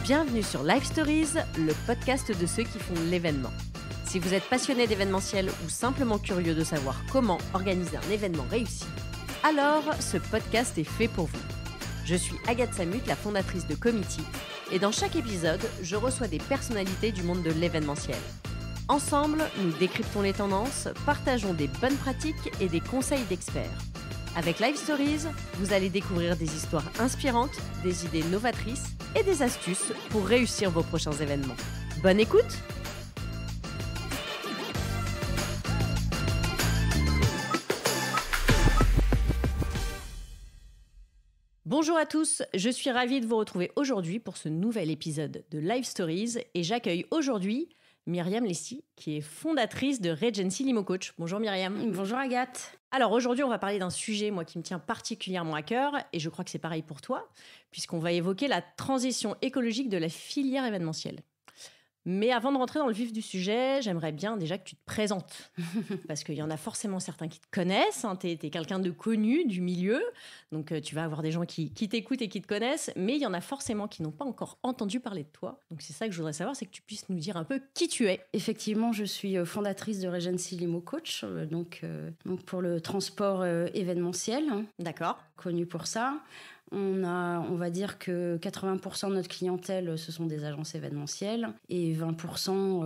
Bienvenue sur Life Stories, le podcast de ceux qui font l'événement. Si vous êtes passionné d'événementiel ou simplement curieux de savoir comment organiser un événement réussi, alors ce podcast est fait pour vous. Je suis Agathe Samut, la fondatrice de Comity, et dans chaque épisode, je reçois des personnalités du monde de l'événementiel. Ensemble, nous décryptons les tendances, partageons des bonnes pratiques et des conseils d'experts. Avec Life Stories, vous allez découvrir des histoires inspirantes, des idées novatrices et des astuces pour réussir vos prochains événements. Bonne écoute! Bonjour à tous, je suis ravie de vous retrouver aujourd'hui pour ce nouvel épisode de Life Stories et j'accueille aujourd'hui Myriam Lessy, qui est fondatrice de Regency Limo Coach. Bonjour Myriam. Bonjour Agathe. Alors aujourd'hui, on va parler d'un sujet, moi, qui me tient particulièrement à cœur, et je crois que c'est pareil pour toi, puisqu'on va évoquer la transition écologique de la filière événementielle. Mais avant de rentrer dans le vif du sujet, j'aimerais bien déjà que tu te présentes, parce qu'il y en a forcément certains qui te connaissent, hein, tu es quelqu'un de connu du milieu, donc tu vas avoir des gens qui t'écoutent et qui te connaissent, mais il y en a forcément qui n'ont pas encore entendu parler de toi. Donc c'est ça que je voudrais savoir, c'est que tu puisses nous dire un peu qui tu es. Effectivement, je suis fondatrice de Regency Limo Coach, donc pour le transport événementiel. D'accord. Connu pour ça. On va dire que 80% de notre clientèle, ce sont des agences événementielles et 20%,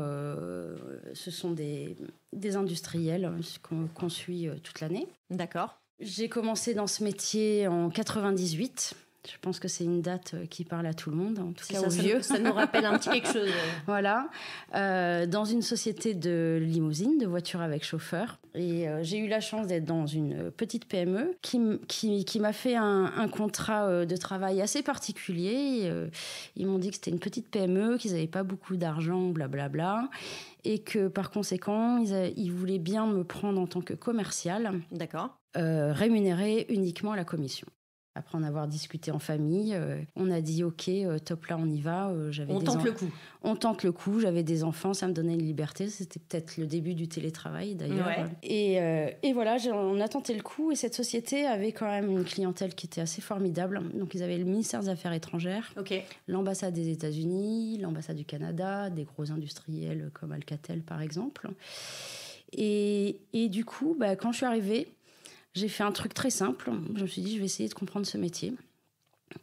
ce sont des industriels qu'on suit toute l'année. D'accord. J'ai commencé dans ce métier en 98. Je pense que c'est une date qui parle à tout le monde, en tout cas aux vieux. Ça nous rappelle un petit quelque chose. Voilà, dans une société de limousine, de voitures avec chauffeur. Et j'ai eu la chance d'être dans une petite PME qui m'a fait un contrat de travail assez particulier. Ils m'ont dit que c'était une petite PME, qu'ils n'avaient pas beaucoup d'argent, blablabla. Et que par conséquent, ils voulaient bien me prendre en tant que commerciale. D'accord. Rémunérée uniquement à la commission. Après en avoir discuté en famille, on a dit ok, top là on y va. On tente le coup. On tente le coup, j'avais des enfants, ça me donnait une liberté. C'était peut-être le début du télétravail d'ailleurs. Ouais. Et voilà, on a tenté le coup et cette société avait quand même une clientèle qui était assez formidable. Donc ils avaient le ministère des Affaires étrangères, l'ambassade des États-Unis, l'ambassade du Canada, des gros industriels comme Alcatel par exemple. Et du coup, quand je suis arrivée, j'ai fait un truc très simple. Je me suis dit, je vais essayer de comprendre ce métier.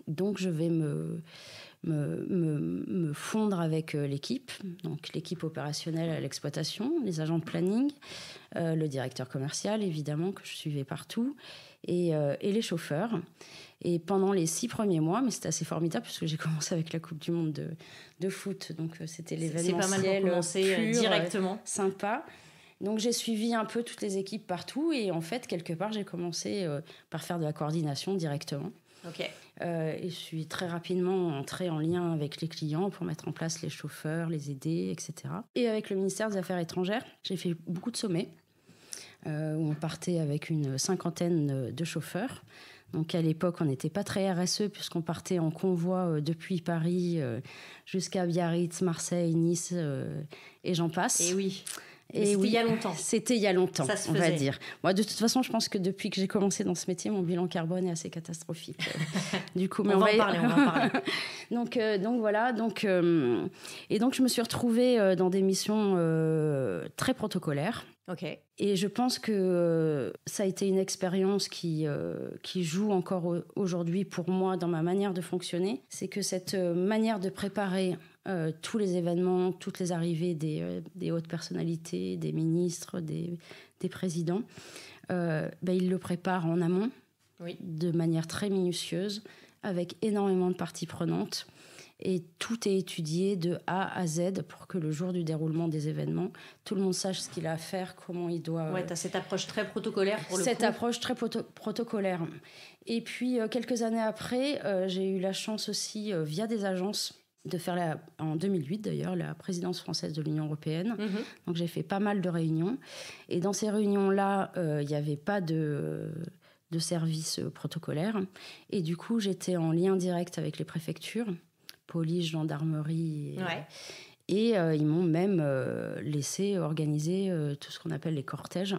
Donc, je vais me fondre avec l'équipe. Donc, l'équipe opérationnelle à l'exploitation, les agents de planning, le directeur commercial, évidemment, que je suivais partout, et les chauffeurs. Et pendant les 6 premiers mois, mais c'était assez formidable, puisque j'ai commencé avec la Coupe du Monde de foot. Donc, c'était l'événementiel. C'est pas mal pour commencer pur, directement. Sympa. Donc, j'ai suivi un peu toutes les équipes partout. Et en fait, quelque part, j'ai commencé par faire de la coordination directement. Et je suis très rapidement entrée en lien avec les clients pour mettre en place les chauffeurs, les aider, etc. Et avec le ministère des Affaires étrangères, j'ai fait beaucoup de sommets où on partait avec une 50aine de chauffeurs. Donc, à l'époque, on n'était pas très RSE puisqu'on partait en convoi depuis Paris jusqu'à Biarritz, Marseille, Nice et j'en passe. Et oui. Et c'était il y a longtemps. C'était il y a longtemps, ça se on faisait. va dire. Moi, de toute façon, je pense que depuis que j'ai commencé dans ce métier, mon bilan carbone est assez catastrophique. Du coup, mais on va en parler. Donc voilà. Et donc, je me suis retrouvée dans des missions très protocolaires. Et je pense que ça a été une expérience qui joue encore aujourd'hui pour moi dans ma manière de fonctionner. C'est que cette manière de préparer tous les événements, toutes les arrivées des hautes personnalités, des ministres, des présidents, ils le préparent en amont, de manière très minutieuse, avec énormément de parties prenantes. Et tout est étudié de A à Z pour que le jour du déroulement des événements, tout le monde sache ce qu'il a à faire, comment il doit... tu as cette approche très protocolaire pour le coup. Cette approche très protocolaire. Et puis, quelques années après, j'ai eu la chance aussi, via des agences, de faire, en 2008 d'ailleurs, la présidence française de l'Union européenne. Donc, j'ai fait pas mal de réunions. Et dans ces réunions-là, il n'y avait pas de service protocolaire. Et du coup, j'étais en lien direct avec les préfectures, police, gendarmerie. Et ils m'ont même laissé organiser tout ce qu'on appelle les cortèges.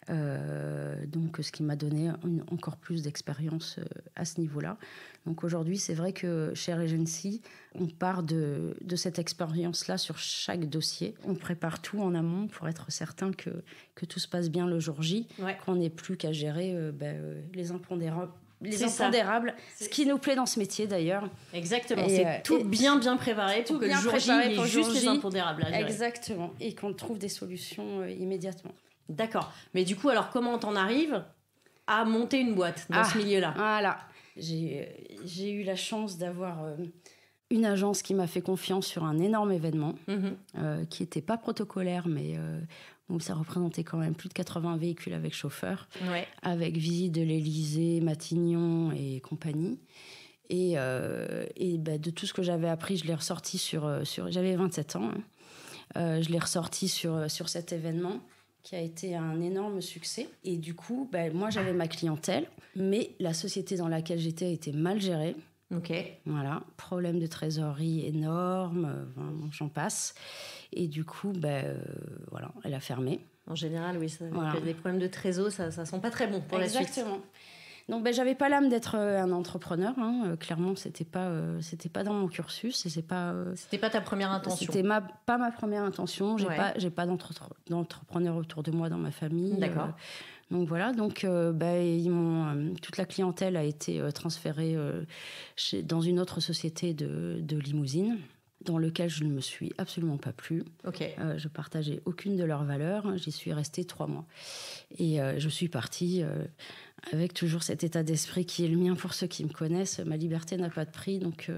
Donc, ce qui m'a donné encore plus d'expérience à ce niveau-là. Donc, aujourd'hui, c'est vrai que chez Regency, on part de cette expérience-là sur chaque dossier. On prépare tout en amont pour être certain que tout se passe bien le jour J, qu'on n'ait plus qu'à gérer les impondérables. Ce qui nous plaît dans ce métier d'ailleurs. Exactement, c'est tout bien préparé pour que le jour J, il y ait juste les impondérables à gérer. Exactement, et qu'on trouve des solutions immédiatement. D'accord, mais du coup, alors comment t'en arrives à monter une boîte dans ce milieu-là? Voilà, j'ai eu la chance d'avoir une agence qui m'a fait confiance sur un énorme événement qui n'était pas protocolaire, mais où ça représentait quand même plus de 80 véhicules avec chauffeur, avec visite de l'Élysée, Matignon et compagnie. Et de tout ce que j'avais appris, je l'ai ressorti sur j'avais 27 ans. Je l'ai ressorti sur cet événement qui a été un énorme succès. Et du coup, moi, j'avais ma clientèle, mais la société dans laquelle j'étais était mal gérée. Voilà, problème de trésorerie énorme, j'en passe. Et du coup, voilà, elle a fermé. En général, oui, les problèmes de trésor, ça sent pas très bon pour la suite. Exactement. Donc, j'avais pas l'âme d'être un entrepreneur. Clairement, c'était pas dans mon cursus. C'était pas ta première intention. C'était pas ma première intention. J'ai pas d'entrepreneur autour de moi dans ma famille. D'accord. Donc voilà, toute la clientèle a été transférée dans une autre société de limousine, dans lequel je ne me suis absolument pas plu. Je partageais aucune de leurs valeurs. J'y suis restée 3 mois. Et je suis partie avec toujours cet état d'esprit qui est le mien pour ceux qui me connaissent. Ma liberté n'a pas de prix. Donc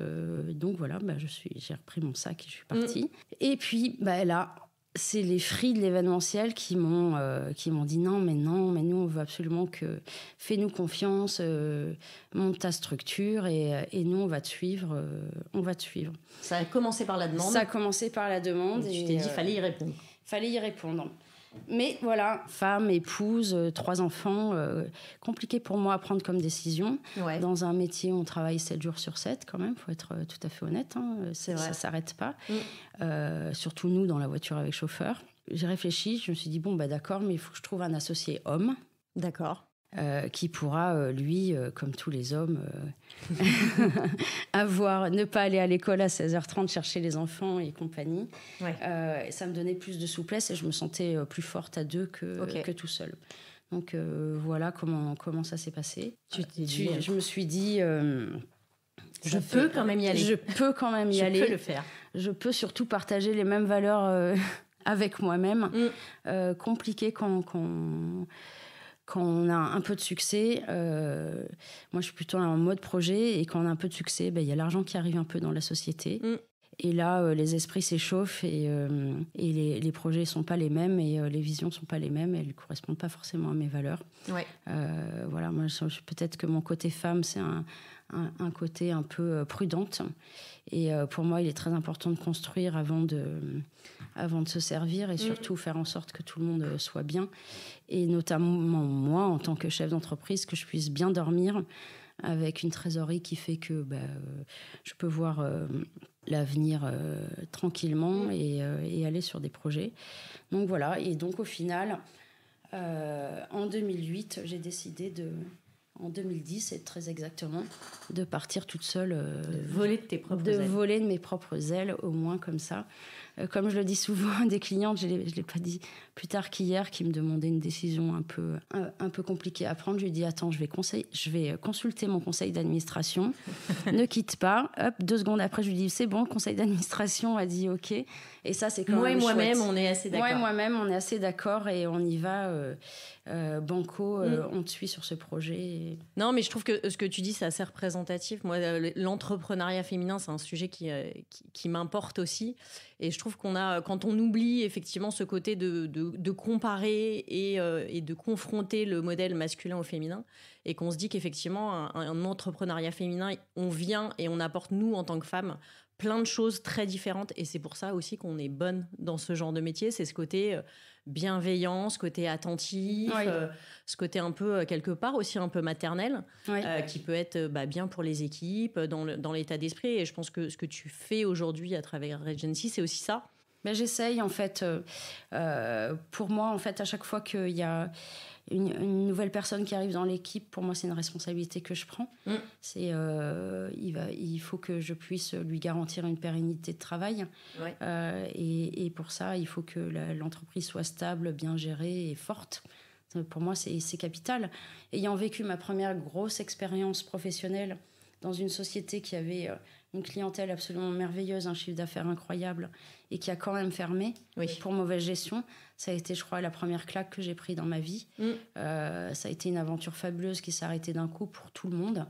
voilà, j'ai repris mon sac et je suis partie. Et puis là... C'est les fris de l'événementiel qui m'ont dit non, mais nous, on veut absolument que... Fais-nous confiance, monte ta structure et nous, on va te suivre. Ça a commencé par la demande. Et tu t'es dit, fallait y répondre. Mais voilà, femme, épouse, 3 enfants, compliqué pour moi à prendre comme décision. Dans un métier où on travaille 7 jours sur 7 quand même, il faut être tout à fait honnête, ça ne s'arrête pas. Surtout nous, dans la voiture avec chauffeur. J'ai réfléchi, je me suis dit, d'accord, mais il faut que je trouve un associé homme. D'accord. Qui pourra, lui, comme tous les hommes, ne pas aller à l'école à 16h30 chercher les enfants et compagnie. Ça me donnait plus de souplesse et je me sentais plus forte à 2 que tout seul. Donc voilà comment ça s'est passé. Je me suis dit... je peux quand même y aller. Je peux quand même y aller. Je peux le faire. Je peux surtout partager les mêmes valeurs avec moi-même. Compliqué quand on a un peu de succès, moi je suis plutôt en mode projet, et quand on a un peu de succès, y a l'argent qui arrive un peu dans la société. Et là, les esprits s'échauffent et les projets ne sont pas les mêmes et les visions ne sont pas les mêmes. Elles ne correspondent pas forcément à mes valeurs. Voilà, moi, peut-être que mon côté femme, c'est un côté un peu prudente. Et pour moi, il est très important de construire avant de se servir et surtout faire en sorte que tout le monde soit bien. Et notamment moi, en tant que chef d'entreprise, que je puisse bien dormir avec une trésorerie qui fait que je peux voir l'avenir tranquillement et aller sur des projets. Donc voilà, et donc au final, en 2008, j'ai décidé en 2010, et très exactement, de partir toute seule. De voler de tes propres ailes. De voler de mes propres ailes, au moins comme ça. Comme je le dis souvent à des clientes, je ne l'ai pas dit plus tard qu'hier, qui me demandaient une décision un peu compliquée à prendre. Je lui ai dit, attends, je vais consulter mon conseil d'administration. Ne quitte pas. Hop, 2 secondes après, je lui dis, c'est bon, le conseil d'administration a dit OK. Et ça, c'est quand même chouette. Moi-même, on est assez d'accord. Moi et moi-même, on est assez d'accord et on y va. Banco, on te suit sur ce projet. Non, mais je trouve que ce que tu dis, c'est assez représentatif. Moi, l'entrepreneuriat féminin, c'est un sujet qui m'importe aussi. Et je trouve quand on oublie effectivement ce côté de comparer et de confronter le modèle masculin au féminin, et qu'on se dit qu'effectivement, un entrepreneuriat féminin, on vient et on apporte, nous, en tant que femmes, plein de choses très différentes et c'est pour ça aussi qu'on est bonne dans ce genre de métier. C'est ce côté bienveillant, ce côté attentif, ce côté un peu, quelque part aussi un peu maternel, qui peut être bien pour les équipes, dans l'état d'esprit. Et je pense que ce que tu fais aujourd'hui à travers Regency, c'est aussi ça. J'essaye, en fait. Pour moi, en fait, à chaque fois qu'il y a une nouvelle personne qui arrive dans l'équipe, pour moi, c'est une responsabilité que je prends. Il faut que je puisse lui garantir une pérennité de travail. Et pour ça, il faut que l'entreprise soit stable, bien gérée et forte. Pour moi, c'est capital. Ayant vécu ma première grosse expérience professionnelle dans une société qui avait une clientèle absolument merveilleuse, un chiffre d'affaires incroyable, et qui a quand même fermé pour mauvaise gestion, ça a été, je crois, la première claque que j'ai prise dans ma vie. Ça a été une aventure fabuleuse qui s'est arrêtée d'un coup pour tout le monde,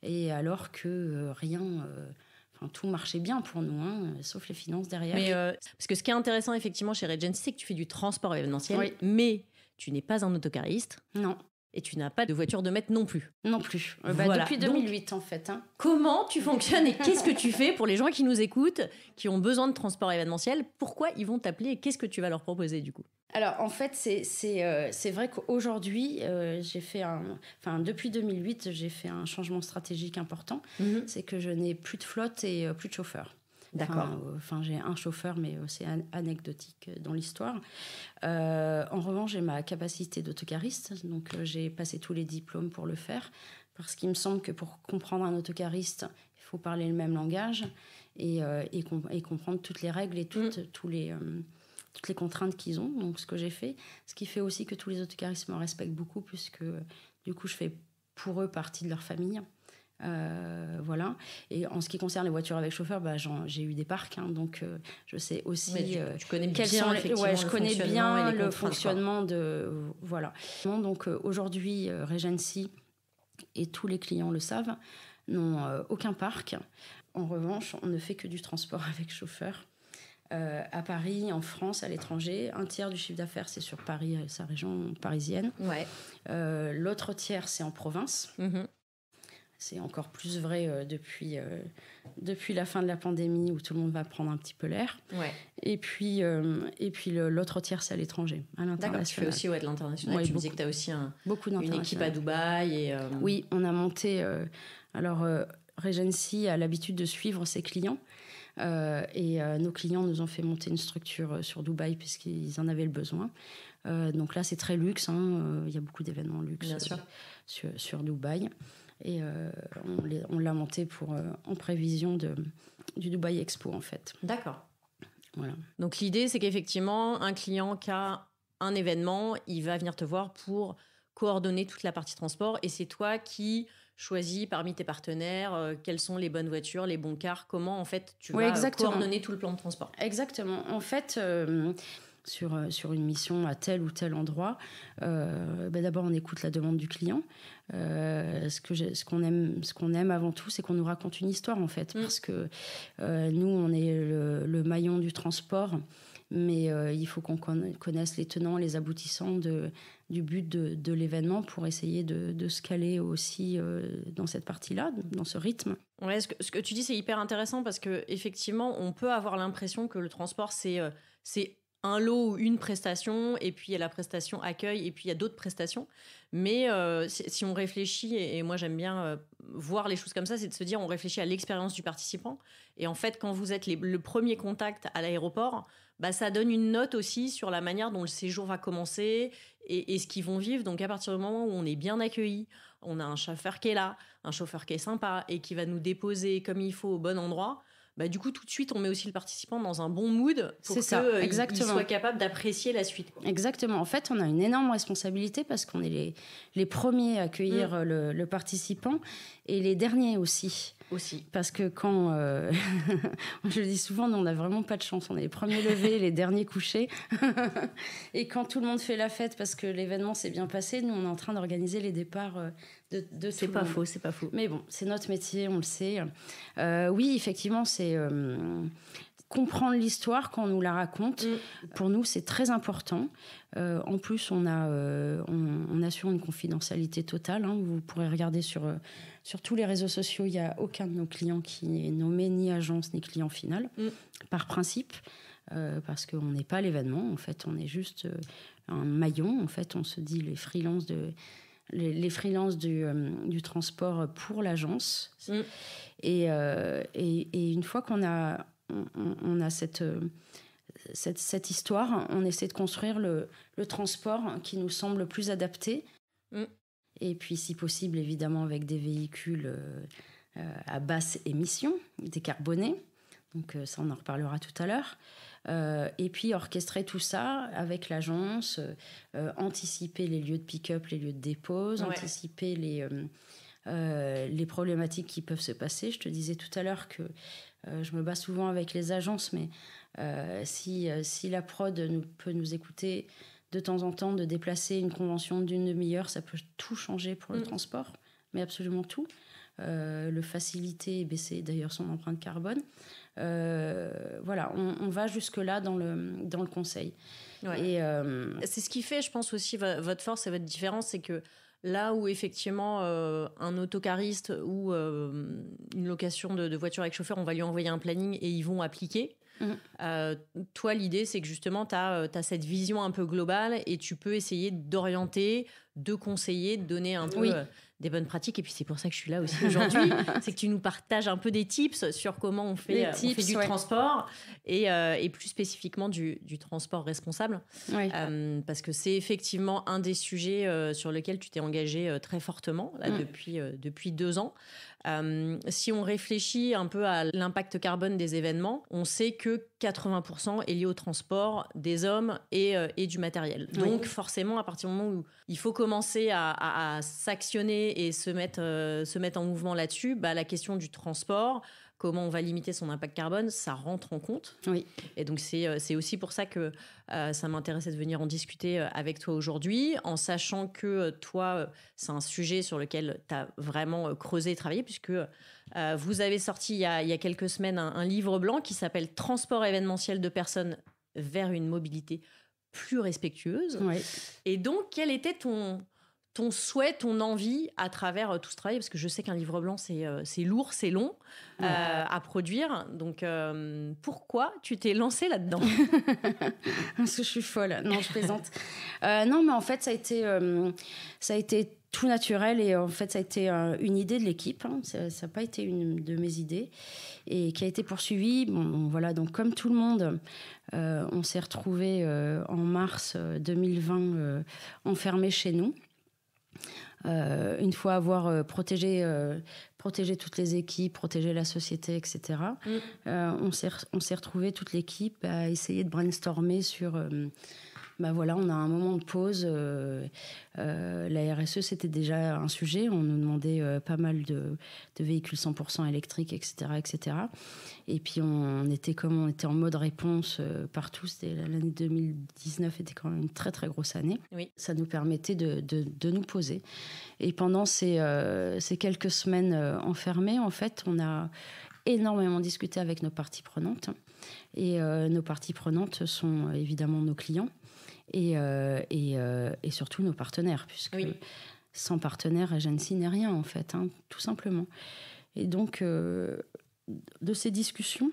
et alors que tout marchait bien pour nous, sauf les finances derrière. Mais, parce que ce qui est intéressant effectivement chez Regency, c'est que tu fais du transport événementiel, mais tu n'es pas un autocariste. Non. Et tu n'as pas de voiture de maître non plus. Non plus. Depuis 2008, donc, en fait. Comment tu fonctionnes et qu'est-ce que tu fais pour les gens qui nous écoutent, qui ont besoin de transport événementiel? Pourquoi ils vont t'appeler et qu'est-ce que tu vas leur proposer du coup? Alors, en fait, c'est vrai qu'aujourd'hui, depuis 2008, j'ai fait un changement stratégique important. C'est que je n'ai plus de flotte et plus de chauffeurs. D'accord. J'ai un chauffeur, mais c'est anecdotique dans l'histoire. En revanche, j'ai ma capacité d'autocariste. Donc, j'ai passé tous les diplômes pour le faire. Parce qu'il me semble que pour comprendre un autocariste, il faut parler le même langage et comprendre toutes les règles et toutes les contraintes qu'ils ont. Donc, ce que j'ai fait. Ce qui fait aussi que tous les autocaristes me respectent beaucoup, puisque du coup, je fais pour eux partie de leur famille. Voilà. Et en ce qui concerne les voitures avec chauffeur, j'ai eu des parcs, donc je sais aussi. Tu connais bien, je connais bien le fonctionnement de. Voilà. Donc aujourd'hui, Regency et tous les clients le savent, n'ont aucun parc. En revanche, on ne fait que du transport avec chauffeur. À Paris, en France, à l'étranger. Un tiers du chiffre d'affaires, c'est sur Paris, sa région parisienne. L'autre tiers, c'est en province. C'est encore plus vrai depuis la fin de la pandémie où tout le monde va prendre un petit peu l'air. Et puis l'autre tiers, c'est à l'étranger, à l'international. D'accord, tu fais aussi de l'international. Tu me disais que tu as aussi une équipe à Dubaï. Oui, on a monté... Regency a l'habitude de suivre ses clients. Et nos clients nous ont fait monter une structure sur Dubaï puisqu'ils en avaient le besoin. Donc là, c'est très luxe. Il y a beaucoup d'événements luxe sur Dubaï. Et on l'a monté en prévision du Dubaï Expo, en fait. D'accord. Voilà. Donc l'idée, c'est qu'effectivement, un client qui a un événement, il va venir te voir pour coordonner toute la partie transport. Et c'est toi qui choisis parmi tes partenaires quelles sont les bonnes voitures, les bons cars. Comment, en fait, tu vas coordonner tout le plan de transport. Exactement. En fait... Sur une mission à tel ou tel endroit, d'abord on écoute la demande du client. Ce qu'on aime avant tout, c'est qu'on nous raconte une histoire, en fait, parce que nous on est le maillon du transport, mais il faut qu'on connaisse les tenants, les aboutissants du but de l'événement pour essayer de se caler aussi dans cette partie-là, dans ce rythme. Ouais, ce que tu dis, c'est hyper intéressant parce que effectivement, on peut avoir l'impression que le transport c'est un lot ou une prestation, et puis il y a la prestation accueil, et puis il y a d'autres prestations. Mais si on réfléchit, et moi j'aime bien voir les choses comme ça, c'est de se dire on réfléchit à l'expérience du participant. Et en fait, quand vous êtes le premier contact à l'aéroport, ça donne une note aussi sur la manière dont le séjour va commencer et ce qu'ils vont vivre. Donc à partir du moment où on est bien accueilli, on a un chauffeur qui est là, un chauffeur qui est sympa et qui va nous déposer comme il faut au bon endroit, du coup, tout de suite, on met aussi le participant dans un bon mood pour qu'il soit capable d'apprécier la suite. Exactement. En fait, on a une énorme responsabilité parce qu'on est les premiers à accueillir le participant et les derniers aussi. Parce que quand... je le dis souvent, on n'a vraiment pas de chance. On est les premiers levés, les derniers couchés. Et quand tout le monde fait la fête parce que l'événement s'est bien passé, nous, on est en train d'organiser les départs de c'est pas faux, c'est pas faux. Mais bon, c'est notre métier, on le sait. Oui, effectivement, c'est comprendre l'histoire quand on nous la raconte. Pour nous, c'est très important. En plus, on assure une confidentialité totale. Vous pourrez regarder sur tous les réseaux sociaux, il n'y a aucun de nos clients qui est nommé ni agence ni client final, par principe, parce qu'on n'est pas l'événement. En fait, on est juste un maillon. En fait, on se dit les freelances du transport pour l'agence. Et une fois qu'on a cette histoire, on essaie de construire le transport qui nous semble plus adapté. Et puis, si possible, évidemment, avec des véhicules à basse émission, décarbonés. Donc, ça, on en reparlera tout à l'heure. Et puis, orchestrer tout ça avec l'agence, anticiper les lieux de pick-up, les lieux de dépose, anticiper les problématiques qui peuvent se passer. Je te disais tout à l'heure que je me bats souvent avec les agences, mais si la prod peut nous écouter de temps en temps, de déplacer une convention d'une demi-heure, ça peut tout changer pour le transport, mais absolument tout. Le faciliter et baisser d'ailleurs son empreinte carbone. Voilà, on va jusque-là dans le conseil. Et c'est ce qui fait, je pense aussi, votre force et votre différence, c'est que là où effectivement un autocariste ou une location de voiture avec chauffeur, on va lui envoyer un planning et ils vont appliquer. Toi, l'idée, c'est que justement, tu as cette vision un peu globale et tu peux essayer d'orienter, de conseiller, de donner un peu des bonnes pratiques. Et puis, c'est pour ça que je suis là aussi aujourd'hui. C'est que tu nous partages un peu des tips sur comment on fait du transport et plus spécifiquement du transport responsable. Parce que c'est effectivement un des sujets sur lesquels tu t'es engagé très fortement là, depuis 2 ans. Si on réfléchit un peu à l'impact carbone des événements, on sait que 80% est lié au transport des hommes et du matériel. Donc forcément, à partir du moment où il faut commencer à s'actionner et se mettre en mouvement là-dessus, la question du transport, comment on va limiter son impact carbone, ça rentre en compte. Et donc, c'est aussi pour ça que ça m'intéressait de venir en discuter avec toi aujourd'hui, en sachant que toi, c'est un sujet sur lequel tu as vraiment creusé et travaillé, puisque vous avez sorti il y a quelques semaines un livre blanc qui s'appelle « Transport événementiel de personnes vers une mobilité plus respectueuse ». Et donc, quel était ton souhait, ton envie à travers tout ce travail? Parce que je sais qu'un livre blanc, c'est lourd, c'est long à produire. Donc, pourquoi tu t'es lancée là-dedans? Parce que je suis folle. Non, je plaisante. Non, mais en fait, ça a été tout naturel et en fait, ça a été une idée de l'équipe. Ça n'a pas été une de mes idées et qui a été poursuivie. Bon, voilà, donc comme tout le monde, on s'est retrouvés en mars 2020 enfermés chez nous. Une fois avoir protégé toutes les équipes, protégé la société, etc. On s'est retrouvés, toute l'équipe, à essayer de brainstormer sur... voilà, on a un moment de pause. La RSE, c'était déjà un sujet. On nous demandait pas mal de véhicules 100% électriques, etc., etc. Et puis, on était en mode réponse partout. L'année 2019 était quand même une très, très grosse année. Ça nous permettait de nous poser. Et pendant ces quelques semaines enfermées, en fait, on a énormément discuté avec nos parties prenantes. Et nos parties prenantes sont évidemment nos clients. Et surtout nos partenaires, puisque sans partenaire, Agency n'est rien, en fait, tout simplement. Et donc, de ces discussions,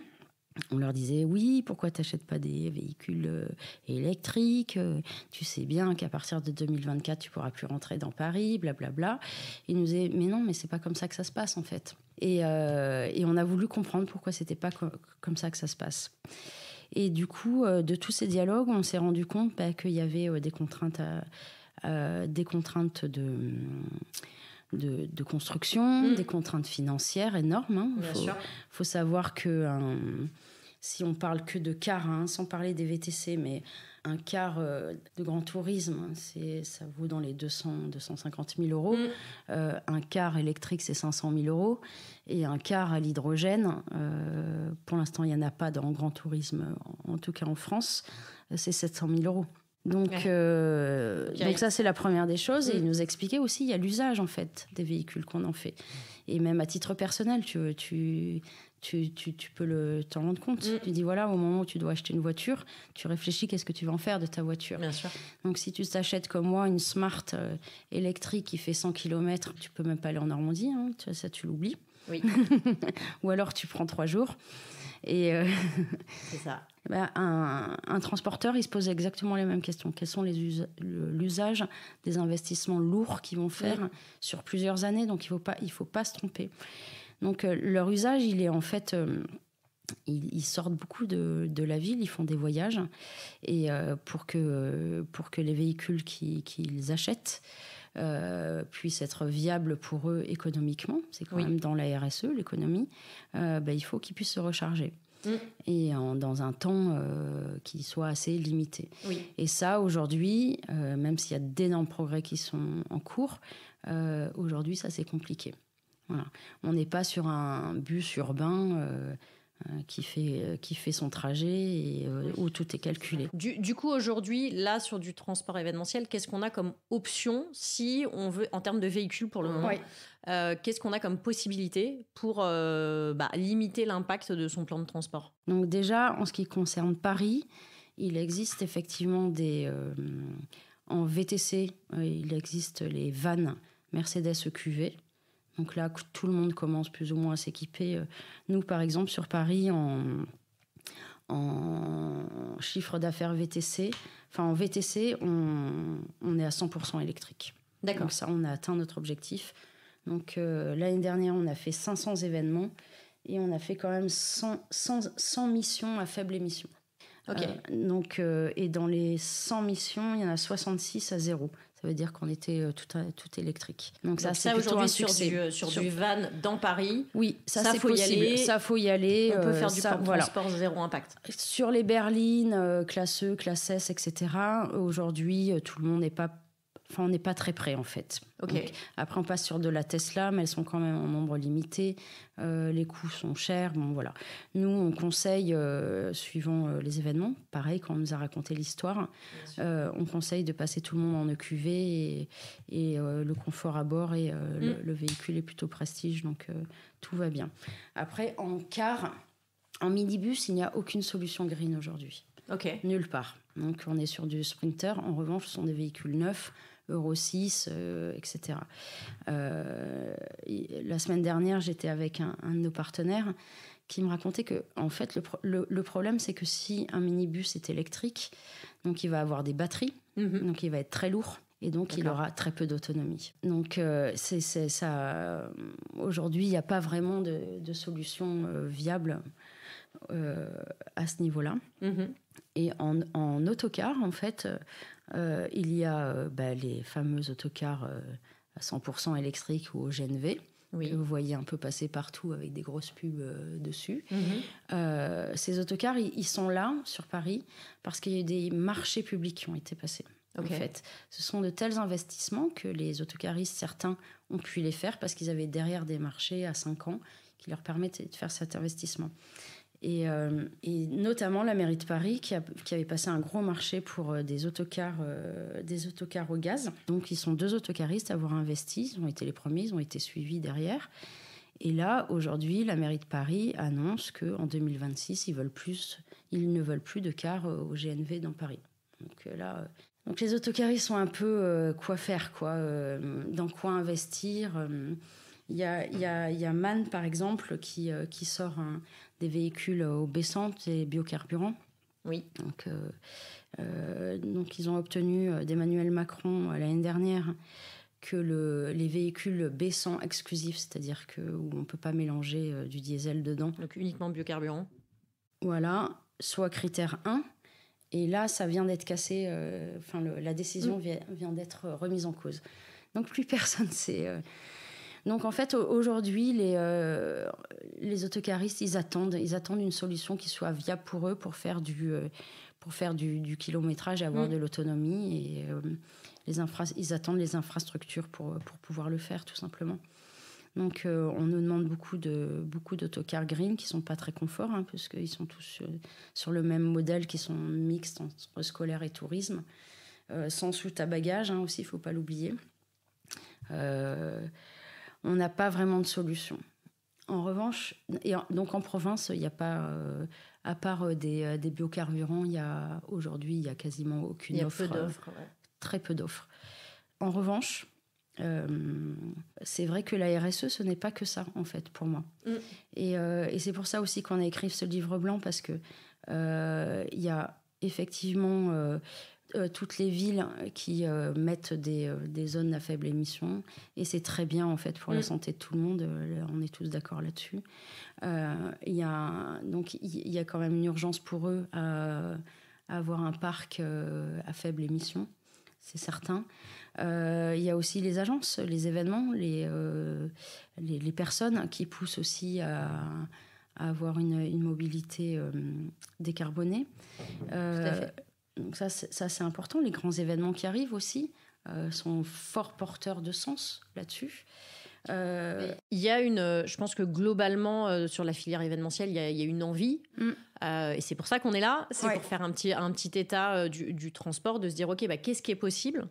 on leur disait, oui, pourquoi tu n'achètes pas des véhicules électriques? Tu sais bien qu'à partir de 2024, tu ne pourras plus rentrer dans Paris, blablabla. Ils nous disaient, mais non, mais ce n'est pas comme ça que ça se passe, en fait. Et on a voulu comprendre pourquoi ce n'était pas comme ça que ça se passe. Et du coup, de tous ces dialogues, on s'est rendu compte qu'il y avait des contraintes de construction, des contraintes financières énormes. Il faut savoir que si on parle que de cars, sans parler des VTC, mais un car de grand tourisme, ça vaut dans les 250 000 euros. Un car électrique, c'est 500 000 euros. Et un car à l'hydrogène, pour l'instant, il n'y en a pas dans grand tourisme, en tout cas en France, c'est 700 000 euros. Donc ça, c'est la première des choses. Et il nous expliquait aussi, il y a l'usage, en fait, des véhicules qu'on en fait. Et même à titre personnel, tu peux t'en rendre compte. Tu dis, voilà, au moment où tu dois acheter une voiture, tu réfléchis qu'est-ce que tu vas en faire de ta voiture. Bien sûr. Donc, si tu t'achètes comme moi une Smart électrique qui fait 100 km, tu peux même pas aller en Normandie. Hein, ça, tu l'oublies. Oui. Ou alors, tu prends 3 jours. Et c'est ça. Un transporteur, il se pose exactement les mêmes questions. Quels sont l'usage des investissements lourds qu'ils vont faire sur plusieurs années. Donc, il faut pas se tromper. Donc, leur usage, il est en fait... ils sortent beaucoup de la ville, ils font des voyages. Et pour que les véhicules qu'ils achètent puissent être viables pour eux économiquement, c'est quand même dans la RSE, l'économie, il faut qu'ils puissent se recharger. Et dans un temps qui soit assez limité. Oui. Et ça, aujourd'hui, même s'il y a d'énormes progrès qui sont en cours, aujourd'hui, ça, c'est compliqué. Voilà. On n'est pas sur un bus urbain qui fait son trajet et où tout est calculé. Du coup, aujourd'hui, là, sur du transport événementiel, qu'est-ce qu'on a comme option si on veut, en termes de véhicules pour le moment, qu'est-ce qu'on a comme possibilité pour limiter l'impact de son plan de transport ? Donc déjà, en ce qui concerne Paris, il existe effectivement en VTC, il existe les vannes Mercedes EQV. Donc là, tout le monde commence plus ou moins à s'équiper. Nous, par exemple, sur Paris, en chiffre d'affaires VTC, en VTC, on est à 100% électrique. D'accord. Donc ça, on a atteint notre objectif. Donc l'année dernière, on a fait 500 événements et on a fait quand même 100 missions à faible émission. Okay. Et dans les 100 missions, il y en a 66 à 0. Ça veut dire qu'on était tout électrique. Donc ça, c'est plutôt un succès. Sur du van dans Paris. Oui, ça c'est possible. Ça, faut y aller. On peut faire du transport zéro impact. Sur les berlines, classe E, classe S, etc., aujourd'hui, tout le monde n'est pas... on n'est pas très près, en fait. Okay. Donc, après, on passe sur de la Tesla, mais elles sont quand même en nombre limité. Les coûts sont chers. Bon, voilà. Nous, on conseille, suivant les événements, pareil, quand on nous a raconté l'histoire, on conseille de passer tout le monde en EQV et le confort à bord et le véhicule est plutôt prestige, donc tout va bien. Après, en minibus, il n'y a aucune solution green aujourd'hui. Okay. Nulle part. Donc, on est sur du Sprinter. En revanche, ce sont des véhicules neufs, Euro 6, etc. La semaine dernière, j'étais avec un de nos partenaires qui me racontait que, en fait, le problème, c'est que si un minibus est électrique, donc il va avoir des batteries, donc il va être très lourd. Et donc, il aura très peu d'autonomie. Donc, c'est ça. Aujourd'hui, il n'y a pas vraiment de solution viable à ce niveau-là. Et en autocar, en fait, il y a les fameux autocars à 100% électriques ou au GNV, que vous voyez un peu passer partout avec des grosses pubs dessus. Ces autocars, ils sont là, sur Paris, parce qu'il y a eu des marchés publics qui ont été passés. Okay. En fait, ce sont de tels investissements que les autocaristes, certains, ont pu les faire parce qu'ils avaient derrière des marchés à 5 ans qui leur permettaient de faire cet investissement. Et notamment la mairie de Paris qui avait passé un gros marché pour des autocars au gaz. Donc, ils sont 2 autocaristes à avoir investi. Ils ont été les premiers, ils ont été suivis derrière. Et là, aujourd'hui, la mairie de Paris annonce qu'en 2026, ils ne veulent plus de cars au GNV dans Paris. Donc les autocaristes sont un peu quoi faire, dans quoi investir. Il y a MAN, par exemple, qui sort des véhicules aux baissantes et biocarburants. Oui. Donc ils ont obtenu d'Emmanuel Macron l'année dernière que les véhicules baissants exclusifs, c'est-à-dire où on ne peut pas mélanger du diesel dedans. Donc uniquement biocarburant. Voilà, soit critère 1. Et là, ça vient d'être cassé. La décision vient d'être remise en cause. Donc, plus personne sait. Donc, en fait, aujourd'hui, les autocaristes, ils attendent une solution qui soit viable pour eux pour faire du kilométrage et avoir de l'autonomie. Et ils attendent les infrastructures pour pouvoir le faire, tout simplement. Donc, on nous demande beaucoup d'autocars green qui ne sont pas très confort, hein, puisqu'ils sont tous sur le même modèle, qui sont mixtes entre scolaire et tourisme, sans soute à bagages, hein, aussi, il ne faut pas l'oublier. On n'a pas vraiment de solution. En revanche, donc en province, il n'y a pas, à part des biocarburants, aujourd'hui, il n'y a quasiment aucune offre. Il y a peu d'offres, ouais. Très peu d'offres. En revanche, c'est vrai que la RSE, ce n'est pas que ça, en fait, pour moi. Et c'est pour ça aussi qu'on a écrit ce livre blanc, parce que il y a effectivement toutes les villes qui mettent des zones à faible émission, et c'est très bien, en fait, pour la santé de tout le monde. On est tous d'accord là-dessus. Il y a quand même une urgence pour eux à avoir un parc à faible émission. C'est certain. Il y a aussi les agences, les événements, les personnes qui poussent aussi à avoir une mobilité décarbonée. Tout à fait. Donc ça, c'est important. Les grands événements qui arrivent aussi sont fort porteurs de sens là-dessus. Il y a je pense que globalement, sur la filière événementielle, il y a une envie. Et c'est pour ça qu'on est là. C'est pour faire un petit état du transport, de se dire, OK, qu'est-ce qui est possible ?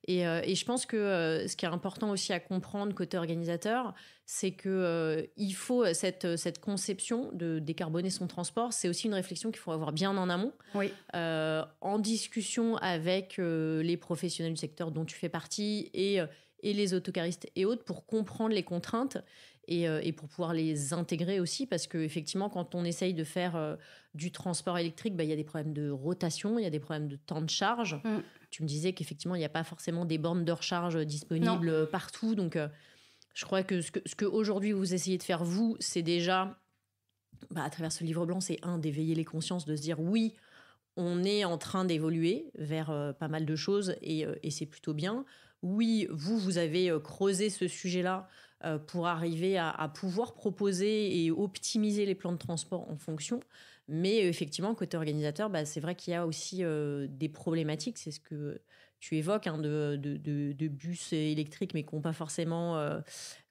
Et je pense que ce qui est important aussi à comprendre côté organisateur, c'est qu'il faut cette conception de décarboner son transport. C'est aussi une réflexion qu'il faut avoir bien en amont, en discussion avec les professionnels du secteur dont tu fais partie et les autocaristes et autres, pour comprendre les contraintes et pour pouvoir les intégrer aussi, parce qu'effectivement, quand on essaye de faire du transport électrique, il y a des problèmes de rotation, il y a des problèmes de temps de charge. Tu me disais qu'effectivement, il n'y a pas forcément des bornes de recharge disponibles partout. Donc, je crois que ce que aujourd'hui vous essayez de faire, vous, c'est déjà, à travers ce livre blanc, c'est d'éveiller les consciences, de se dire oui, on est en train d'évoluer vers pas mal de choses et c'est plutôt bien. Oui, vous avez creusé ce sujet-là pour arriver à pouvoir proposer et optimiser les plans de transport en fonction. Mais effectivement, côté organisateur, c'est vrai qu'il y a aussi des problématiques. C'est ce que tu évoques, hein, de bus électriques, mais qui n'ont pas forcément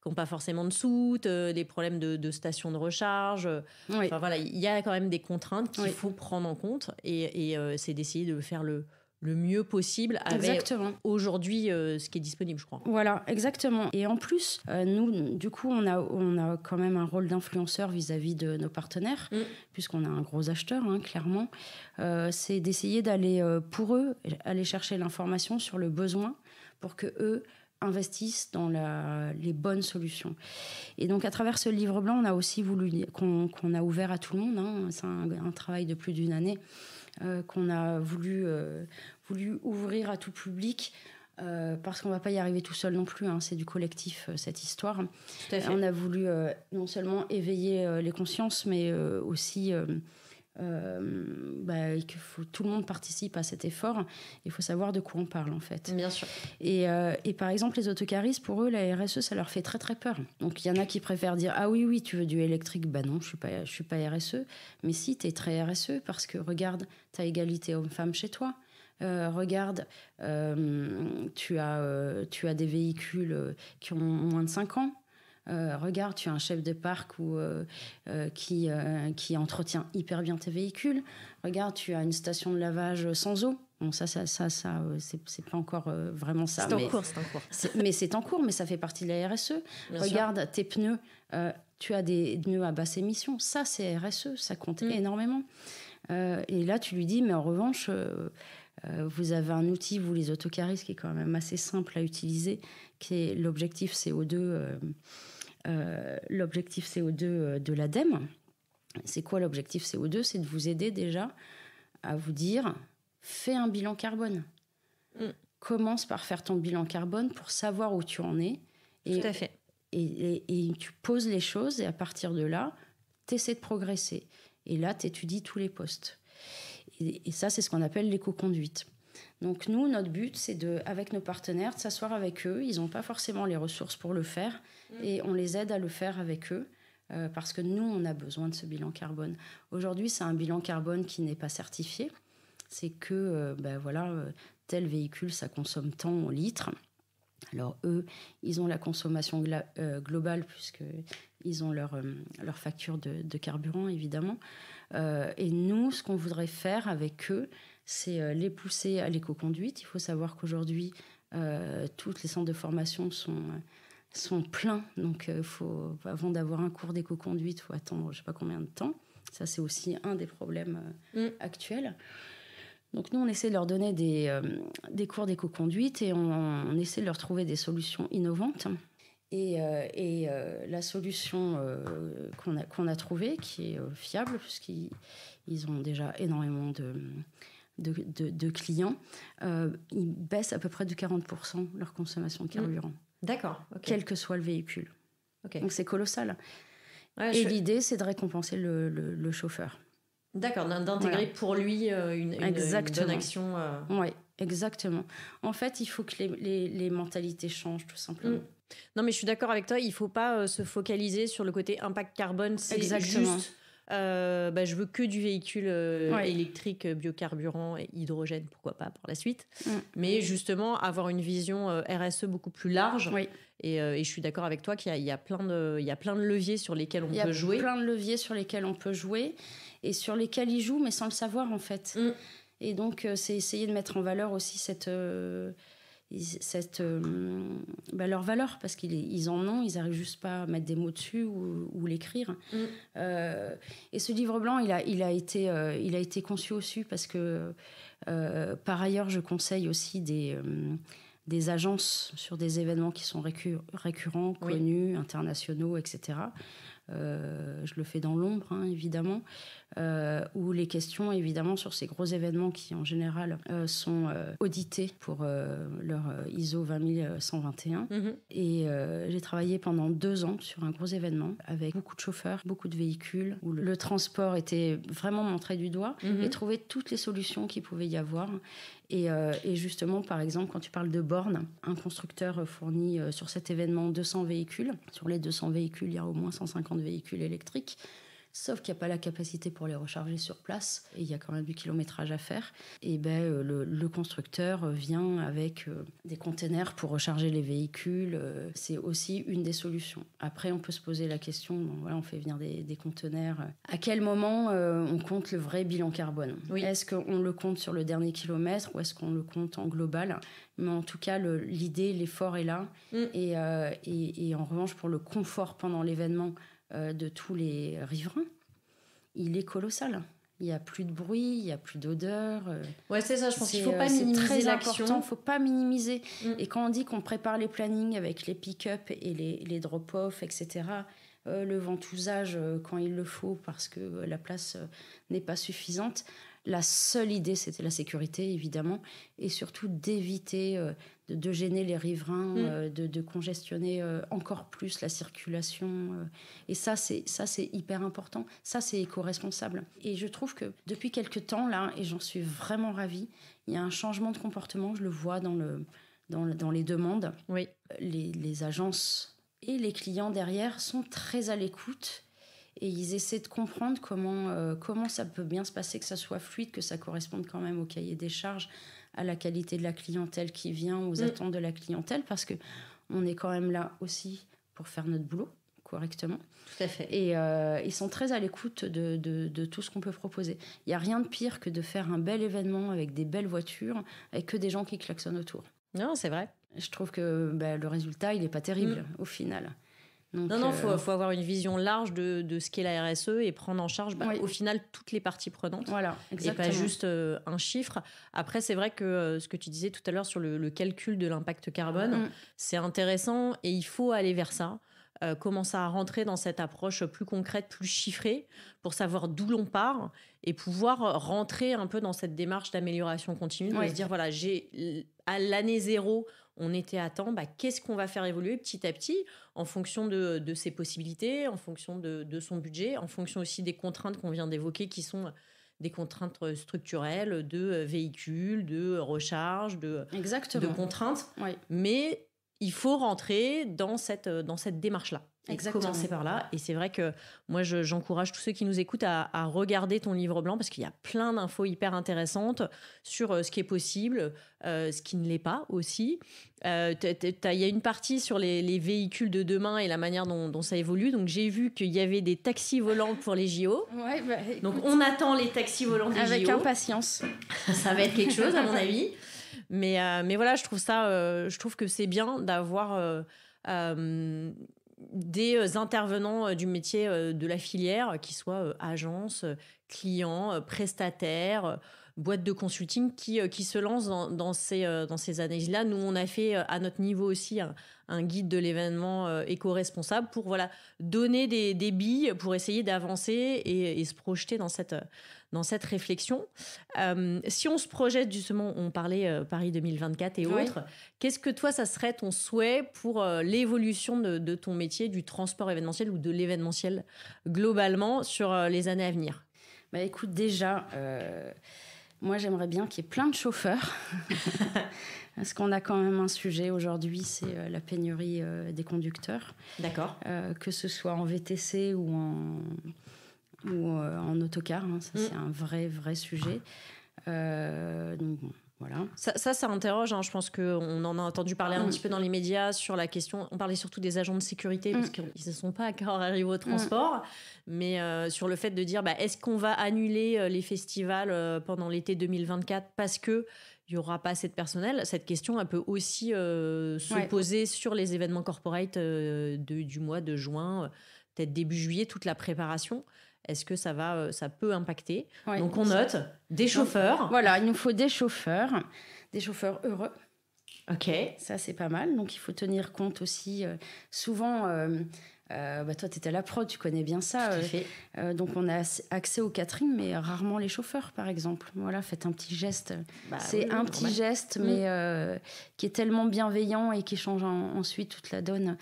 de soute, des problèmes de stations de recharge. Enfin, voilà, il y a quand même des contraintes qu'il faut prendre en compte. Et c'est d'essayer de faire le mieux possible avec aujourd'hui ce qui est disponible, je crois. Voilà, exactement. Et en plus, nous, du coup, on a quand même un rôle d'influenceur vis-à-vis de nos partenaires, puisqu'on a un gros acheteur, hein, clairement. C'est d'essayer d'aller, pour eux, aller chercher l'information sur le besoin pour qu'eux investissent dans les bonnes solutions. Et donc, à travers ce livre blanc, on a aussi voulu qu'on a ouvert à tout le monde. Hein. C'est un travail de plus d'1 année. Qu'on a voulu ouvrir à tout public, parce qu'on ne va pas y arriver tout seul non plus, hein, c'est du collectif, cette histoire. Tout à fait. On a voulu non seulement éveiller les consciences, mais aussi que tout le monde participe à cet effort. Il faut savoir de quoi on parle, en fait. Bien sûr. Et par exemple, les autocaristes, pour eux, la RSE, ça leur fait très très peur. Donc il y en a qui préfèrent dire « Ah oui, tu veux du électrique ?» Non, je suis pas RSE. Mais si, tu es très RSE, parce que regarde, tu as égalité homme-femme chez toi. Regarde, tu as des véhicules qui ont moins de 5 ans. Regarde, tu as un chef de parc qui entretient hyper bien tes véhicules. Regarde, tu as une station de lavage sans eau. Bon, ça c'est pas encore vraiment ça. C'est en cours. Mais c'est en cours, mais ça fait partie de la RSE. Bien Regarde, sûr. tes pneus, tu as des pneus à basse émission. Ça, c'est RSE, ça compte énormément. Et là, tu lui dis, mais en revanche, vous avez un outil, vous les autocaristes, qui est quand même assez simple à utiliser, qui est l'objectif CO2. L'objectif CO2 de l'ADEME. C'est quoi l'objectif CO2 ? C'est de vous aider déjà à vous dire, fais un bilan carbone. Commence par faire ton bilan carbone pour savoir où tu en es. Tout à fait. Et tu poses les choses, et à partir de là, tu essaies de progresser. Et là, tu étudies tous les postes. Et ça, c'est ce qu'on appelle l'éco-conduite. Donc nous, notre but, c'est avec nos partenaires, de s'asseoir avec eux. Ils n'ont pas forcément les ressources pour le faire, et on les aide à le faire avec eux, parce que nous, on a besoin de ce bilan carbone. Aujourd'hui, c'est un bilan carbone qui n'est pas certifié. C'est que tel véhicule, ça consomme tant en litres. Alors eux, ils ont la consommation globale puisqu'ils ont leur facture de carburant, évidemment. Et nous, ce qu'on voudrait faire avec eux, c'est les pousser à l'éco-conduite. Il faut savoir qu'aujourd'hui, toutes les centres de formation sont pleins. Donc, avant d'avoir un cours d'éco-conduite, il faut attendre je ne sais pas combien de temps. Ça, c'est aussi un des problèmes actuels. Donc nous, on essaie de leur donner des cours d'éco-conduite et on essaie de leur trouver des solutions innovantes. Et la solution qu'on a trouvée, qui est fiable, puisqu'ils ont déjà énormément de clients, ils baissent à peu près de 40% leur consommation de carburant. D'accord. Okay. Quel que soit le véhicule. Okay. Donc c'est colossal. Ouais, et l'idée, c'est de récompenser le chauffeur. D'accord, d'intégrer pour lui une bonne action. Oui, exactement. En fait, il faut que les mentalités changent, tout simplement. Non, mais je suis d'accord avec toi, il ne faut pas se focaliser sur le côté impact carbone. C'est juste, je veux que du véhicule électrique, biocarburant et hydrogène, pourquoi pas, par la suite. Mais justement, avoir une vision RSE beaucoup plus large. Oui. Et je suis d'accord avec toi qu'il y a plein de leviers sur lesquels on peut jouer. Il y a plein de leviers sur lesquels on peut jouer et sur lesquels ils jouent, mais sans le savoir, en fait. Et donc, c'est essayer de mettre en valeur aussi leur valeur, parce qu'ils en ont, ils n'arrivent juste pas à mettre des mots dessus ou l'écrire. Et ce livre blanc, il a été conçu aussi parce que, par ailleurs, je conseille aussi des agences sur des événements qui sont récurrents, connus, internationaux, etc. Je le fais dans l'ombre, évidemment, où les questions, évidemment, sur ces gros événements qui, en général, sont audités pour leur ISO 20121. Et j'ai travaillé pendant 2 ans sur un gros événement avec beaucoup de chauffeurs, beaucoup de véhicules, où le transport était vraiment montré du doigt et trouver toutes les solutions qu'il pouvait y avoir. Et justement, par exemple, quand tu parles de bornes, un constructeur fournit sur cet événement 200 véhicules. Sur les 200 véhicules, il y a au moins 150 véhicules électriques. Sauf qu'il n'y a pas la capacité pour les recharger sur place. Et il y a quand même du kilométrage à faire. Et le constructeur vient avec des containers pour recharger les véhicules. C'est aussi une des solutions. Après, on peut se poser la question, on fait venir des conteneurs. À quel moment on compte le vrai bilan carbone ? Est-ce qu'on le compte sur le dernier kilomètre ou est-ce qu'on le compte en global ? Mais en tout cas, l'idée, l'effort est là. Et en revanche, pour le confort pendant l'événement, de tous les riverains, il est colossal. Il n'y a plus de bruit, il n'y a plus d'odeur. Ouais, c'est ça, je pense qu'il ne faut pas minimiser l'action. Il ne faut pas minimiser. Et quand on dit qu'on prépare les plannings avec les pick-up et les drop-off, etc., le ventousage quand il le faut parce que la place n'est pas suffisante, la seule idée, c'était la sécurité, évidemment, et surtout d'éviter de gêner les riverains, de congestionner encore plus la circulation. Et ça, c'est hyper important. Ça, c'est éco-responsable. Et je trouve que depuis quelques temps, là, et j'en suis vraiment ravie, il y a un changement de comportement, je le vois dans les demandes. Oui. Les agences et les clients derrière sont très à l'écoute. Et ils essaient de comprendre comment ça peut bien se passer, que ça soit fluide, que ça corresponde quand même au cahier des charges, à la qualité de la clientèle qui vient, aux attentes de la clientèle, parce qu'on est quand même là aussi pour faire notre boulot correctement. Tout à fait. Et ils sont très à l'écoute de tout ce qu'on peut proposer. Il n'y a rien de pire que de faire un bel événement avec des belles voitures, avec que des gens qui klaxonnent autour. Non, c'est vrai. Je trouve que le résultat, il n'est pas terrible au final. Donc, non, faut avoir une vision large de ce qu'est la RSE et prendre en charge au final toutes les parties prenantes. Voilà, exactement. Et pas juste un chiffre. Après, c'est vrai que ce que tu disais tout à l'heure sur le calcul de l'impact carbone, c'est intéressant et il faut aller vers ça. Commencer à rentrer dans cette approche plus concrète, plus chiffrée, pour savoir d'où l'on part et pouvoir rentrer un peu dans cette démarche d'amélioration continue, de se dire, voilà, à l'année 0, on était à temps, qu'est-ce qu'on va faire évoluer petit à petit en fonction de ses possibilités, en fonction de son budget, en fonction aussi des contraintes qu'on vient d'évoquer qui sont des contraintes structurelles, de véhicules, de recharge, de contraintes. Oui. Mais il faut rentrer dans cette démarche-là. Et commencer par là. Et c'est vrai que moi, j'encourage tous ceux qui nous écoutent à regarder ton livre blanc parce qu'il y a plein d'infos hyper intéressantes sur ce qui est possible, ce qui ne l'est pas aussi. Il y a une partie sur les véhicules de demain et la manière dont ça évolue. Donc, j'ai vu qu'il y avait des taxis volants pour les JO. Ouais, écoute, donc, on attend les taxis volants des JO. Avec impatience. Ça va être quelque chose, à mon avis. Mais voilà, je trouve que c'est bien d'avoir... des intervenants du métier de la filière, qui soient agences, clients, prestataires, boîtes de consulting qui se lancent dans ces analyses-là. Nous, on a fait à notre niveau aussi un guide de l'événement éco-responsable pour donner des billes pour essayer d'avancer et se projeter dans cette réflexion. Si on se projette, justement, on parlait Paris 2024 et autres, qu'est-ce que toi, ça serait ton souhait pour l'évolution de ton métier, du transport événementiel ou de l'événementiel globalement sur les années à venir? Écoute, déjà, moi, j'aimerais bien qu'il y ait plein de chauffeurs. Parce qu'on a quand même un sujet aujourd'hui, c'est la pénurie des conducteurs. D'accord. Que ce soit en VTC ou en autocar, ça c'est un vrai sujet. Donc bon, voilà. Ça interroge, je pense qu'on en a entendu parler un petit peu dans les médias sur la question. On parlait surtout des agents de sécurité parce qu'ils ne sont pas encore arrivés au transport, mais sur le fait de dire est-ce qu'on va annuler les festivals pendant l'été 2024 parce qu'il n'y aura pas assez de personnel. Cette question, elle peut aussi se poser sur les événements corporate du mois de juin, peut-être début juillet, toute la préparation. Est-ce que ça peut impacter? Donc, on note des chauffeurs. Voilà, il nous faut des chauffeurs heureux. OK. Ça, c'est pas mal. Donc, il faut tenir compte aussi. Souvent, toi, tu étais à la prod, tu connais bien ça. Tout à fait. Donc, on a accès au catering, mais rarement les chauffeurs, par exemple. Voilà, faites un petit geste. C'est un petit geste, mais qui est tellement bienveillant et qui change ensuite toute la donne.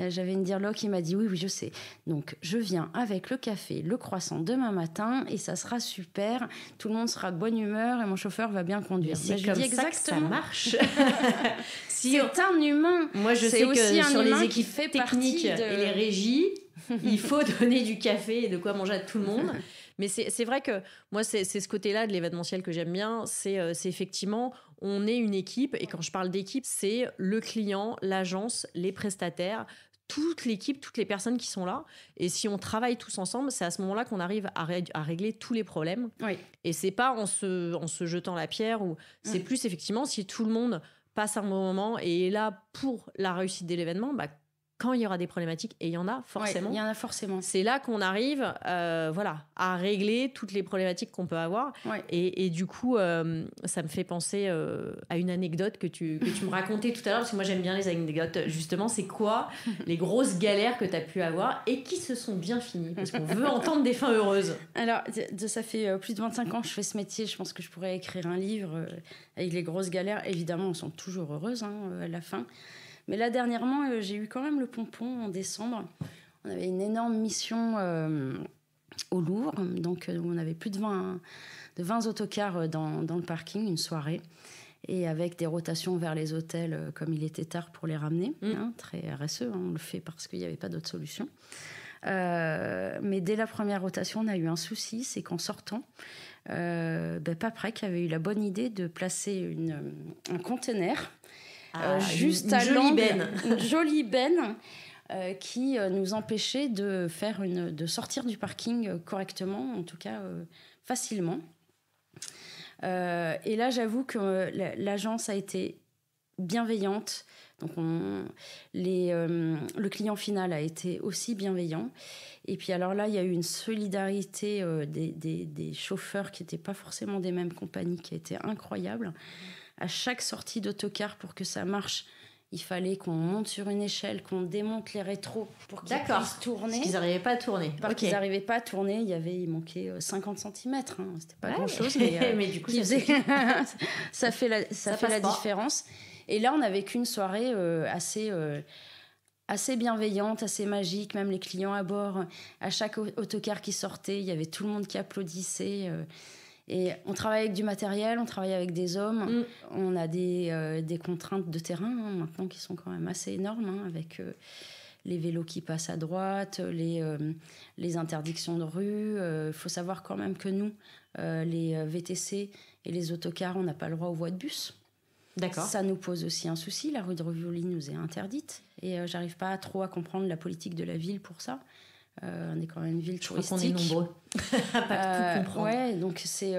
J'avais une dirloc qui m'a dit oui, je sais. Donc, je viens avec le café, le croissant demain matin et ça sera super. Tout le monde sera de bonne humeur et mon chauffeur va bien conduire. C'est comme ça que ça marche. C'est un humain. Moi, je sais que sur les équipes techniques et les régies, il faut donner du café et de quoi manger à tout le monde. Mais c'est vrai que moi, c'est ce côté-là de l'événementiel que j'aime bien. C'est effectivement, on est une équipe. Et quand je parle d'équipe, c'est le client, l'agence, les prestataires, toute l'équipe, toutes les personnes qui sont là. Et si on travaille tous ensemble, c'est à ce moment-là qu'on arrive à régler tous les problèmes. Oui. Et c'est pas en se jetant la pierre. C'est plus effectivement si tout le monde passe un bon moment et est là pour la réussite de l'événement, quand il y aura des problématiques, et il y en a forcément. Il y en a forcément. C'est là qu'on arrive à régler toutes les problématiques qu'on peut avoir. Ouais. Et du coup, ça me fait penser à une anecdote que tu me racontais tout à l'heure, parce que moi j'aime bien les anecdotes. Justement, c'est quoi les grosses galères que tu as pu avoir et qui se sont bien finies? Parce qu'on veut entendre des fins heureuses. Alors, ça fait plus de 25 ans que je fais ce métier. Je pense que je pourrais écrire un livre avec les grosses galères. Évidemment, on sont toujours heureuses à la fin. Mais là, dernièrement, j'ai eu quand même le pompon en décembre. On avait une énorme mission au Louvre. Donc, on avait plus de 20 autocars dans le parking, une soirée. Et avec des rotations vers les hôtels, comme il était tard pour les ramener. Très RSE, on le fait parce qu'il n'y avait pas d'autre solution. Mais dès la première rotation, on a eu un souci. C'est qu'en sortant, Paprec avait eu la bonne idée de placer un container... juste à l'angle, une jolie benne qui nous empêchait de sortir du parking correctement, en tout cas facilement. Et là, j'avoue que l'agence a été bienveillante. Donc, le client final a été aussi bienveillant. Et puis, alors là, il y a eu une solidarité des chauffeurs qui n'étaient pas forcément des mêmes compagnies, qui a été incroyable. À chaque sortie d'autocar, pour que ça marche, il fallait qu'on monte sur une échelle, qu'on démonte les rétros pour qu'ils puissent tourner. Parce qu'ils n'arrivaient pas à tourner. Qu'ils n'arrivaient pas à tourner, il manquait 50 cm. C'était pas grand-chose. Mais du coup, ça fait la différence. Et là, on n'a vécu une soirée assez bienveillante, assez magique. Même les clients à bord, à chaque autocar qui sortait, il y avait tout le monde qui applaudissait. Et on travaille avec du matériel, on travaille avec des hommes. On a des contraintes de terrain maintenant qui sont quand même assez énormes, avec les vélos qui passent à droite, les interdictions de rue. Il faut savoir quand même que nous, les VTC et les autocars, on n'a pas le droit aux voies de bus. D'accord. Ça nous pose aussi un souci. La rue de Rivoli nous est interdite. Et j'arrive pas trop à comprendre la politique de la ville pour ça. On est quand même une ville touristique. Je crois qu'on est nombreux à pas tout comprendre. Ouais, donc c'est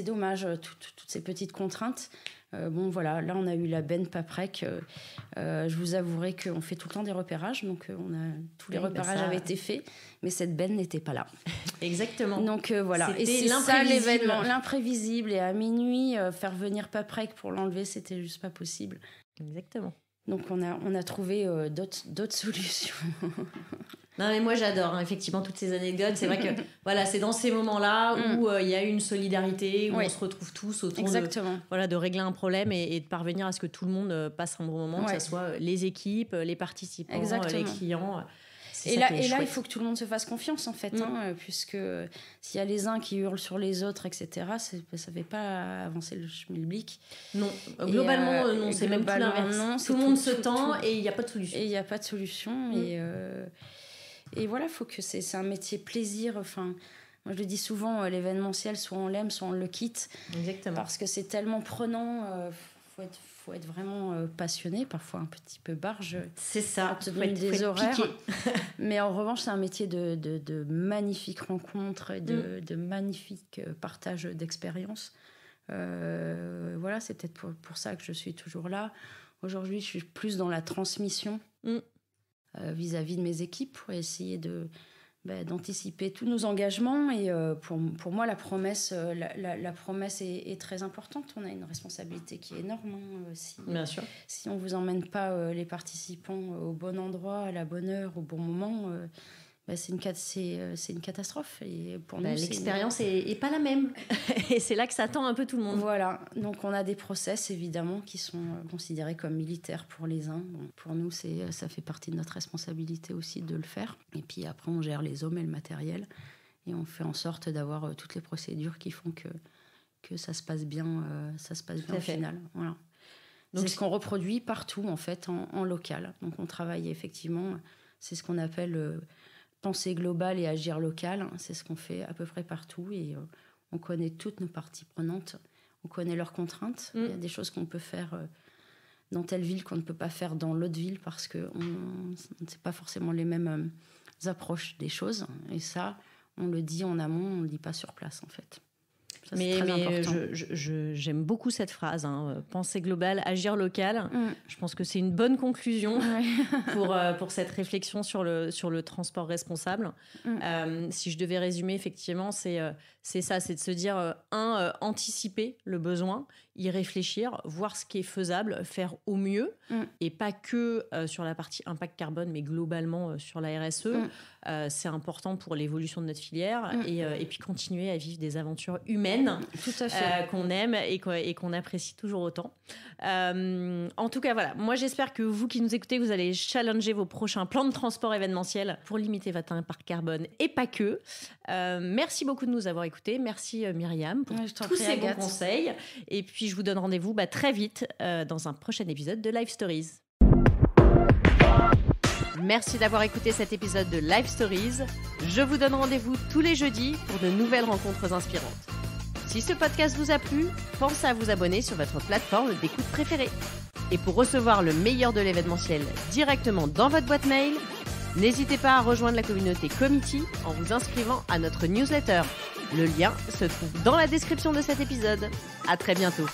dommage, toutes ces petites contraintes. Bon, voilà, là, on a eu la benne Paprec. Je vous avouerai qu'on fait tout le temps des repérages. Donc, tous les repérages avaient été faits. Mais cette benne n'était pas là. Exactement. Donc, voilà. C'était et c'est ça l'événement, l'imprévisible. Et à minuit, faire venir Paprec pour l'enlever, c'était juste pas possible. Exactement. Donc, on a trouvé d'autres solutions. Non, mais moi, j'adore, effectivement, toutes ces anecdotes. C'est vrai que voilà, c'est dans ces moments-là où il y a une solidarité, où on se retrouve tous autour de régler un problème et de parvenir à ce que tout le monde passe un bon moment, que ce soit les équipes, les participants, les clients. Et là, il faut que tout le monde se fasse confiance, en fait, puisque s'il y a les uns qui hurlent sur les autres, etc., ça ne fait pas avancer le schmilblick. Non, globalement, non, c'est même plus l'inverse. Tout le monde se tend et il n'y a pas de solution. Et il n'y a pas de solution. Et voilà, faut que c'est un métier plaisir. Enfin, moi, je le dis souvent, l'événementiel, soit on l'aime, soit on le quitte. Exactement. Parce que c'est tellement prenant. Faut être vraiment passionné, parfois un petit peu barge. C'est ça. Faut être des horaires. Mais en revanche, c'est un métier de magnifiques rencontres et de magnifiques partages d'expériences. Voilà, c'est peut-être pour ça que je suis toujours là. Aujourd'hui, je suis plus dans la transmission vis-à-vis de mes équipes pour essayer d'anticiper tous nos engagements. Et pour moi, la promesse est très importante. On a une responsabilité qui est énorme. Bien sûr. Si on ne vous emmène pas les participants au bon endroit, à la bonne heure, au bon moment, c'est une catastrophe. Et pour nous, l'expérience n'est pas la même. Et c'est là que ça tend un peu tout le monde. Voilà. Donc, on a des process, évidemment, qui sont considérés comme militaires pour les uns. Bon, pour nous, ça fait partie de notre responsabilité aussi de le faire. Et puis après, on gère les hommes et le matériel. Et on fait en sorte d'avoir toutes les procédures qui font que ça se passe bien, au final. Voilà. Donc, c'est ce qu'on reproduit partout, en fait, en local. Donc, on travaille effectivement, c'est ce qu'on appelle... penser global et agir local, c'est ce qu'on fait à peu près partout et on connaît toutes nos parties prenantes, on connaît leurs contraintes. Il y a des choses qu'on peut faire dans telle ville qu'on ne peut pas faire dans l'autre ville parce que c'est pas forcément les mêmes approches des choses et ça, on le dit en amont, on le dit pas sur place en fait. Ça, mais j'aime beaucoup cette phrase, penser global, agir local. Je pense que c'est une bonne conclusion pour cette réflexion sur le transport responsable. Si je devais résumer, effectivement, c'est ça, c'est de se dire, anticiper le besoin, y réfléchir, voir ce qui est faisable, faire au mieux, et pas que sur la partie impact carbone, mais globalement sur la RSE. C'est important pour l'évolution de notre filière et puis continuer à vivre des aventures humaines tout à fait. qu'on aime et qu'on apprécie toujours autant. En tout cas, voilà. Moi, j'espère que vous qui nous écoutez, vous allez challenger vos prochains plans de transport événementiel pour limiter votre impact carbone et pas que. Merci beaucoup de nous avoir écoutés. Merci Myriam pour tous ces bons conseils. Et puis, je vous donne rendez-vous très vite dans un prochain épisode de Life Stories. Merci d'avoir écouté cet épisode de Life Stories. Je vous donne rendez-vous tous les jeudis pour de nouvelles rencontres inspirantes. Si ce podcast vous a plu, pensez à vous abonner sur votre plateforme d'écoute préférée. Et pour recevoir le meilleur de l'événementiel directement dans votre boîte mail, n'hésitez pas à rejoindre la communauté Comity en vous inscrivant à notre newsletter. Le lien se trouve dans la description de cet épisode. À très bientôt.